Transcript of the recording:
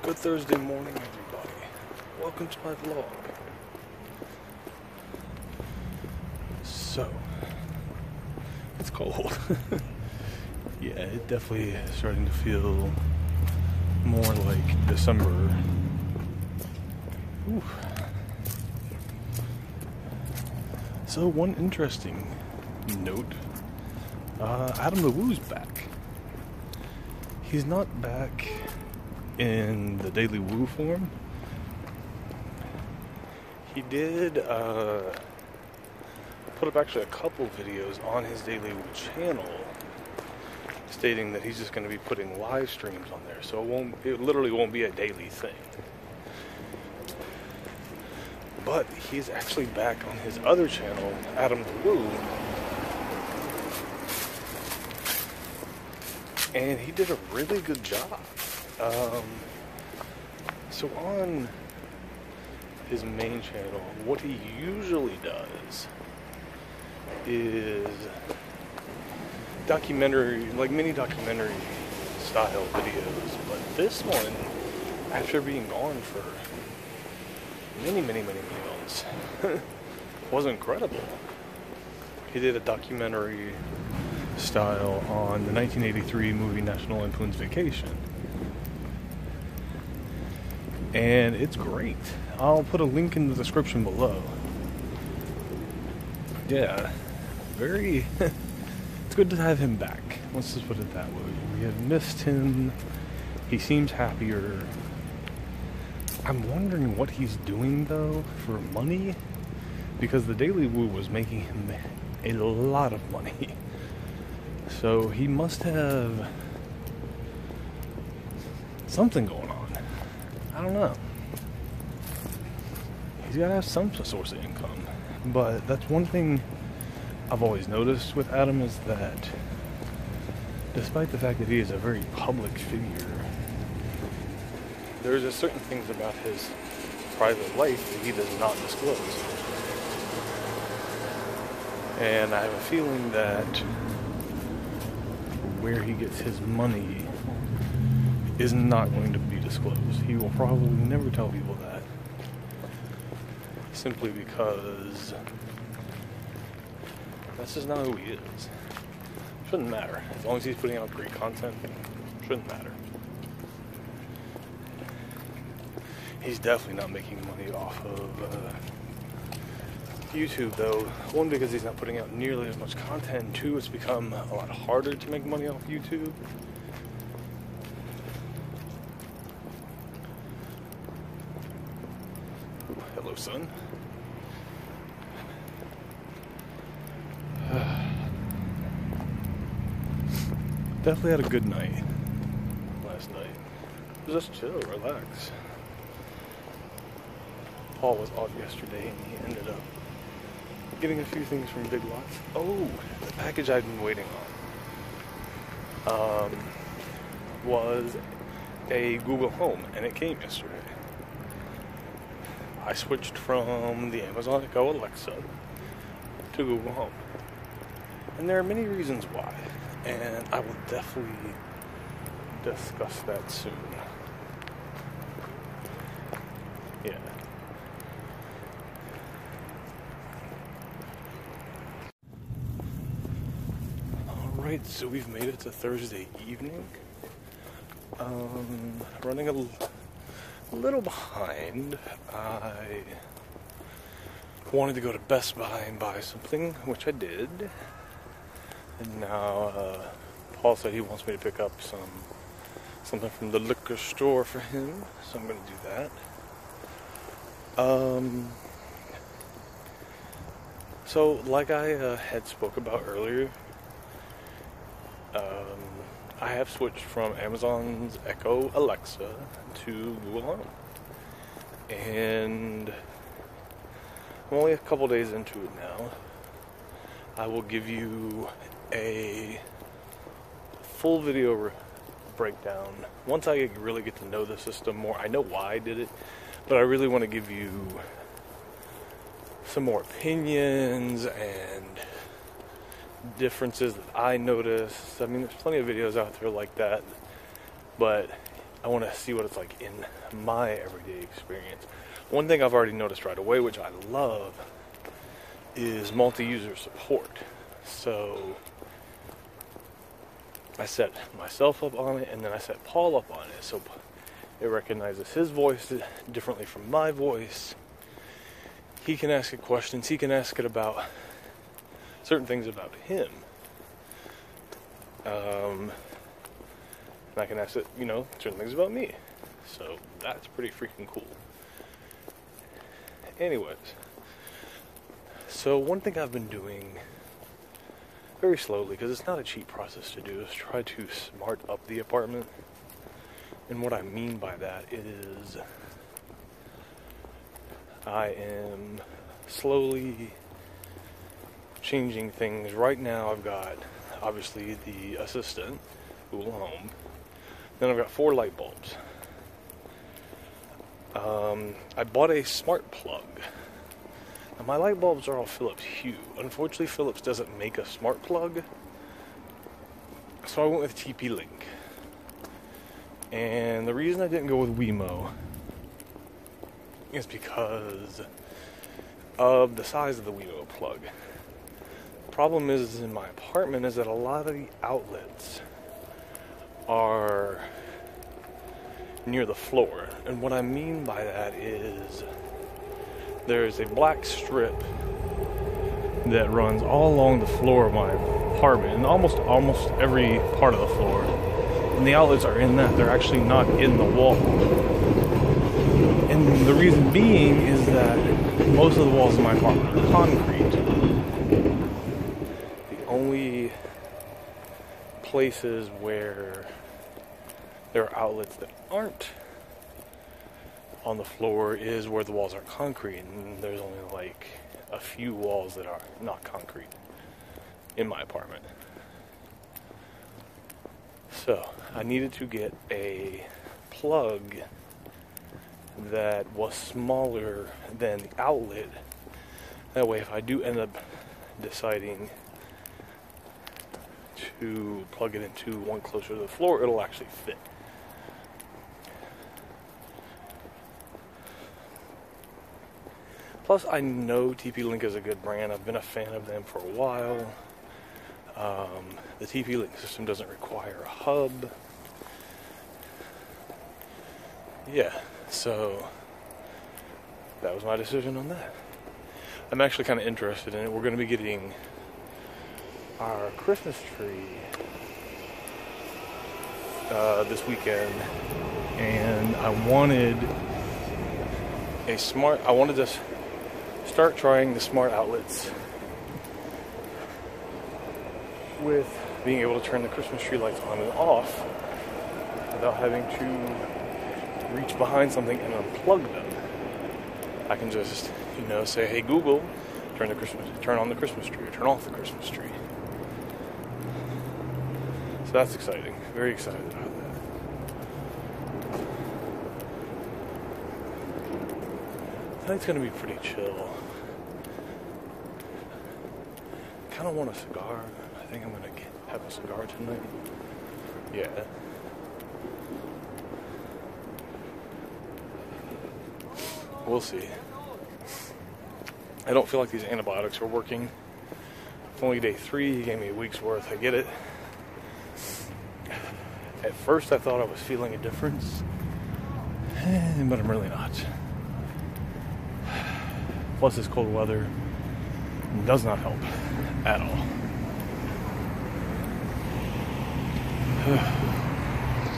Good Thursday morning, everybody. Welcome to my vlog. So, it's cold. Yeah, it definitely is starting to feel more like December. Ooh. So, one interesting note, Adam the Woo's back. He's not back in the Daily Woo form. He did put up actually a couple videos on his Daily Woo channel stating that he's just going to be putting live streams on there, so it literally won't be a daily thing. But he's actually back on his other channel, Adam the Woo, and he did a really good job. So on his main channel, what he usually does is documentary, like mini documentary style videos, but this one, after being gone for many months, was incredible. He did a documentary style on the 1983 movie National Lampoon's Vacation. And it's great. I'll put a link in the description below. Yeah, very... it's good to have him back. Let's just put it that way. We have missed him. He seems happier. I'm wondering what he's doing, though, for money. Because the Daily Woo was making him a lot of money. So he must have something going on. I don't know. He's got to have some source of income. But that's one thing I've always noticed with Adam, is that despite the fact that he is a very public figure, there's just certain things about his private life that he does not disclose. And I have a feeling that where he gets his money is not going to be disclosed. He will probably never tell people that, simply because that's just not who he is. Shouldn't matter. As long as he's putting out great content, shouldn't matter. He's definitely not making money off of YouTube, though. One, because he's not putting out nearly as much content. Two, it's become a lot harder to make money off YouTube. Hello, son. Definitely had a good night last night. It was just chill, relax. Paul was off yesterday and he ended up getting a few things from Big Lots. Oh, the package I've been waiting on was a Google Home, and it came yesterday. I switched from the Amazon Echo Alexa to Google Home. And there are many reasons why, and I will definitely discuss that soon. Yeah. Alright, so we've made it to Thursday evening. Running a little behind. I wanted to go to Best Buy and buy something, which I did. And now Paul said he wants me to pick up something from the liquor store for him, so I'm going to do that. So like I had spoke about earlier, I have switched from Amazon's Echo Alexa to Google Home, and I'm only a couple days into it now. I will give you a full video breakdown once I really get to know the system more. I know why I did it, but I really want to give you some more opinions and differences that I noticed. I mean, there's plenty of videos out there like that, but I want to see what it's like in my everyday experience. One thing I've already noticed right away, which I love, is multi-user support. So I set myself up on it, and then I set Paul up on it. So it recognizes his voice differently from my voice. He can ask it questions. He can ask it about certain things about him. And I can ask it, certain things about me. So that's pretty freaking cool. Anyways, so one thing I've been doing very slowly, because it's not a cheap process to do, is try to smart up the apartment. And what I mean by that is I am slowly changing things. Right now I've got, obviously, the assistant, Google Home. Then I've got 4 light bulbs. I bought a smart plug. Now my light bulbs are all Philips Hue. Unfortunately, Philips doesn't make a smart plug. So I went with TP-Link. And the reason I didn't go with Wemo is because of the size of the Wemo plug. The problem is in my apartment is that a lot of the outlets are near the floor. And what I mean by that is there's a black strip that runs all along the floor of my apartment, and almost every part of the floor. And the outlets are in that. They're actually not in the wall. And the reason being is that most of the walls in my apartment are concrete. The only places where there are outlets that aren't on the floor is where the walls are concrete, and there's only like a few walls that are not concrete in my apartment. So I needed to get a plug that was smaller than the outlet. That way, if I do end up deciding to plug it into one closer to the floor, it'll actually fit. Plus, I know TP-Link is a good brand. I've been a fan of them for a while. The TP-Link system doesn't require a hub. Yeah, so that was my decision on that. I'm actually kind of interested in it. We're going to be getting our Christmas tree this weekend, and I wanted to start trying the smart outlets with being able to turn the Christmas tree lights on and off without having to reach behind something and unplug them. I can just, say, hey Google, turn on the Christmas tree, or turn off the Christmas tree. So that's exciting. Very excited about that. Tonight's gonna be pretty chill. Kind of want a cigar. I think I'm gonna have a cigar tonight. Yeah. We'll see. I don't feel like these antibiotics are working. It's only day 3. He gave me a week's worth. I get it. At first I thought I was feeling a difference, but I'm really not. Plus this cold weather does not help at all.